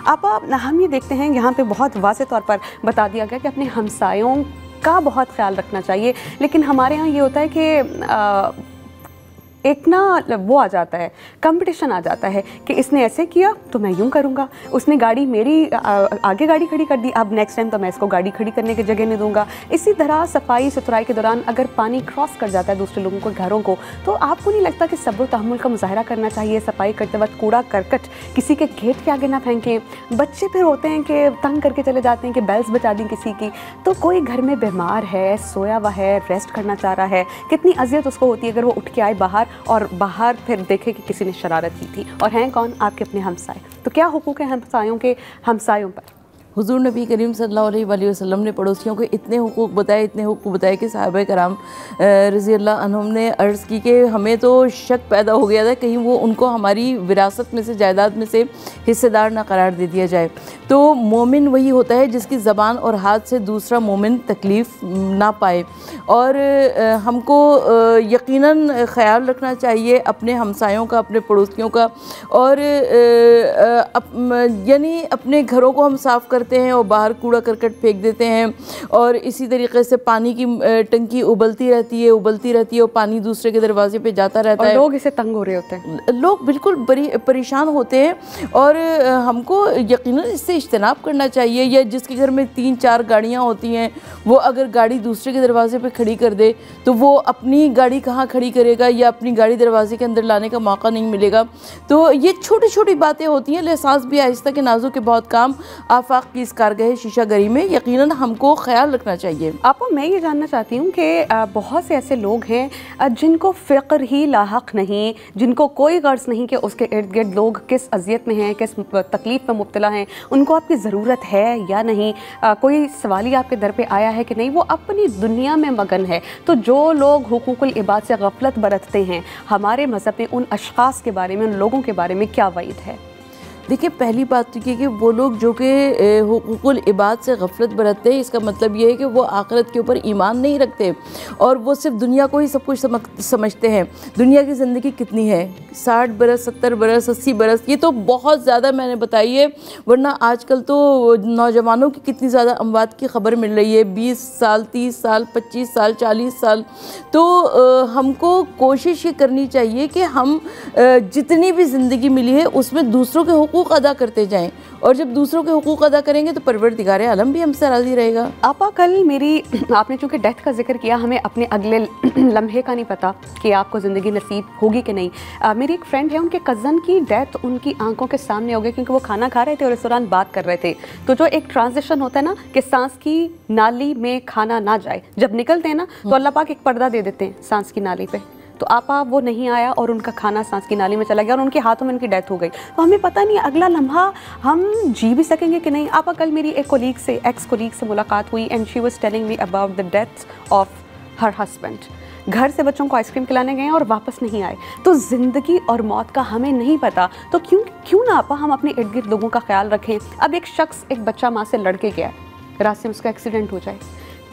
आप हम ये देखते हैं यहाँ पे बहुत वाज़ेह तौर पर बता दिया गया कि अपने हमसायों का बहुत ख्याल रखना चाहिए, लेकिन हमारे यहाँ ये होता है कि एक ना वो आ जाता है, कंपटीशन आ जाता है कि इसने ऐसे किया तो मैं यूं करूँगा, उसने गाड़ी मेरी आगे गाड़ी खड़ी कर दी, अब नेक्स्ट टाइम तो मैं इसको गाड़ी खड़ी करने की जगह नहीं दूंगा। इसी तरह सफाई सुथराई के दौरान अगर पानी क्रॉस कर जाता है दूसरे लोगों को घरों को, तो आपको नहीं लगता कि सब्र तहम्मुल का मुजाहरा करना चाहिए? सफाई करते वक्त कूड़ा करकट किसी के गेट के आगे ना फेंकें। बच्चे फिर होते हैं कि तंग करके चले जाते हैं कि बेल्स बचा दी किसी की, तो कोई घर में बीमार है, सोया हुआ है, रेस्ट करना चाह रहा है, कितनी अजियत उसको होती है अगर वो उठ के आए बाहर और बाहर फिर देखे कि किसी ने शरारत की थी। और हैं कौन? आपके अपने हमसाए। तो क्या हुकूक है हमसायों पर? हुज़ूर नबी करीम सल्लल्लाहु अलैहि वसल्लम ने पड़ोसियों के इतने हुकूक बताए कि सहाबा कराम रज़ी अल्लाह अन्हुम ने अर्ज़ की कि हमें तो शक पैदा हो गया था कहीं वो उनको हमारी विरासत में से, जायदाद में से हिस्सेदार ना करार दे दिया जाए। तो मोमिन वही होता है जिसकी ज़बान और हाथ से दूसरा मोमिन तकलीफ़ ना पाए। और हमको यकीनन ख़याल रखना चाहिए अपने हमसायों का, अपने पड़ोसियों का। और यानी अपने घरों को हम साफ़ करते हैं और बाहर कूड़ा करकट फेंक देते हैं, और इसी तरीके से पानी की टंकी उबलती रहती है और पानी दूसरे के दरवाजे पे जाता रहता है। लोग इसे तंग हो रहे होते हैं, लोग बिल्कुल परेशान होते हैं। और हमको यकीनन इससे इज्तनाब करना चाहिए। या जिसके घर में 3-4 गाड़ियाँ होती हैं, वो अगर गाड़ी दूसरे के दरवाजे पे खड़ी कर दे तो वो अपनी गाड़ी कहाँ खड़ी करेगा, या अपनी गाड़ी दरवाजे के अंदर लाने का मौका नहीं मिलेगा। तो ये छोटी छोटी बातें होती हैं। एहसास भी आहिस्ता के नाजुक के बहुत काम आफाक की इस कारगह शीशा गरी में यकीनन हमको ख्याल रखना चाहिए। आपको मैं ये जानना चाहती हूँ कि बहुत से ऐसे लोग हैं जिनको फ़िक्र ही लाहक नहीं, जिनको कोई गर्ज नहीं कि उसके इर्द गिर्द लोग किस अजियत में हैं, किस तकलीफ़ में मुब्तला हैं, उनको आपकी ज़रूरत है या नहीं। कोई सवाली आपके दर पे आया है कि नहीं, वो अपनी दुनिया में मगन है। तो जो लोग हुकूकुल इबाद से गफलत बरतते हैं, हमारे मज़हब में उन अशख़ास के बारे में, उन लोगों के बारे में क्या वईद है? देखिए, पहली बात तो ये कि वो लोग जो कि हुकूकुल इबाद से गफलत बरतते हैं, इसका मतलब ये है कि वो आखिरत के ऊपर ईमान नहीं रखते और वो सिर्फ दुनिया को ही सब कुछ समझते हैं। दुनिया की ज़िंदगी कितनी है? 60 बरस, 70 बरस, 80 बरस, ये तो बहुत ज़्यादा मैंने बताई है। वरना आजकल तो नौजवानों की कितनी ज़्यादा अमवात की खबर मिल रही है, 20 साल, 30 साल, 25 साल, 40 साल। तो हमको कोशिश ये करनी चाहिए कि हम जितनी भी ज़िंदगी मिली है उसमें दूसरों के हुकूक अदा करते जाएं, और जब दूसरों के हुकूक अदा करेंगे तो परवरदिगार आलम भी हमसे राज़ी रहेगा। आपा, कल आपने चूँकि डेथ का जिक्र किया, हमें अपने अगले लम्हे का नहीं पता कि आपको ज़िंदगी नसीब होगी कि नहीं। मेरी एक फ्रेंड है, उनके कज़न की डेथ उनकी आंखों के सामने हो गई क्योंकि वो खाना खा रहे थे और इस दौरान बात कर रहे थे। तो जो एक ट्रांजिशन होता है ना कि सांस की नाली में खाना ना जाए, जब निकलते हैं ना तो अल्लाह पाक एक पर्दा दे देते हैं सांस की नाली पे। तो आपा वो नहीं आया और उनका खाना सांस की नाली में चला गया और उनके हाथों में उनकी डेथ हो गई। तो हमें पता नहीं अगला लम्हा हम जी भी सकेंगे कि नहीं। आपा, कल मेरी एक एक्स कोलीग से मुलाकात हुई and she was telling me about the death of her husband. घर से बच्चों को आइसक्रीम खिलाने गए और वापस नहीं आए। तो ज़िंदगी और मौत का हमें नहीं पता, तो क्यों ना आपा हम अपने इर्द गिर्द लोगों का ख्याल रखें। अब एक बच्चा माँ से लड़के गया, रास्ते में उसका एक्सीडेंट हो जाए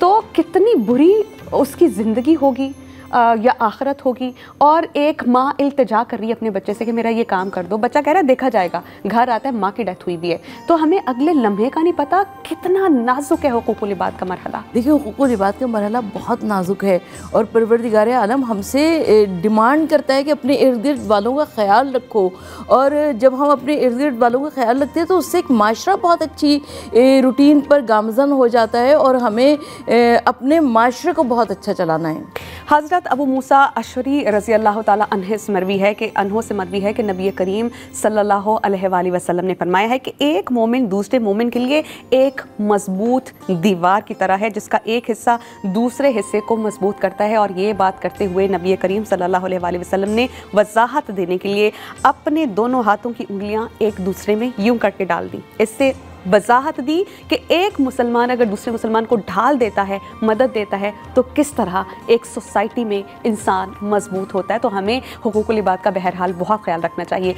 तो कितनी बुरी उसकी ज़िंदगी होगी या आखिरत होगी। और एक माँ इल्तिजा कर रही है अपने बच्चे से कि मेरा ये काम कर दो, बच्चा कह रहा है देखा जाएगा, घर आता है माँ की डेथ हुई भी है। तो हमें अगले लम्हे का नहीं पता, कितना नाजुक है हुकूकुल इबाद का मरहला। देखिए, हुकूकुल इबाद का मरहला बहुत नाजुक है और परवरदिगार आलम हमसे डिमांड करता है कि अपने इर्द गिर्द वालों का ख्याल रखो। और जब हम अपने इर्द गिर्द वालों का ख्याल रखते हैं तो उससे एक माशरा बहुत अच्छी रूटीन पर गामजन हो जाता है और हमें अपने माशरे को बहुत अच्छा चलाना है। हज़रत अबू मूसा अशरी रज़ी अल्लाह ताला अन्हु से मरवी है कि नबी करीम सल्लल्लाहु अलैहि वसल्लम ने फरमाया है कि एक मोमिन दूसरे मोमिन के लिए एक मजबूत दीवार की तरह है जिसका एक हिस्सा दूसरे हिस्से को मजबूत करता है। और ये बात करते हुए नबी करीम सल्लल्लाहु अलैहि वसल्लम ने वजाहत देने के लिए अपने दोनों हाथों की उंगलियां एक दूसरे में यूं करके डाल दी। इससे वजाहत दी कि एक मुसलमान अगर दूसरे मुसलमान को ढाल देता है, मदद देता है, तो किस तरह एक सोसाइटी में इंसान मजबूत होता है। तो हमें हुकूकुल इबाद का बहरहाल बहुत ख्याल रखना चाहिए।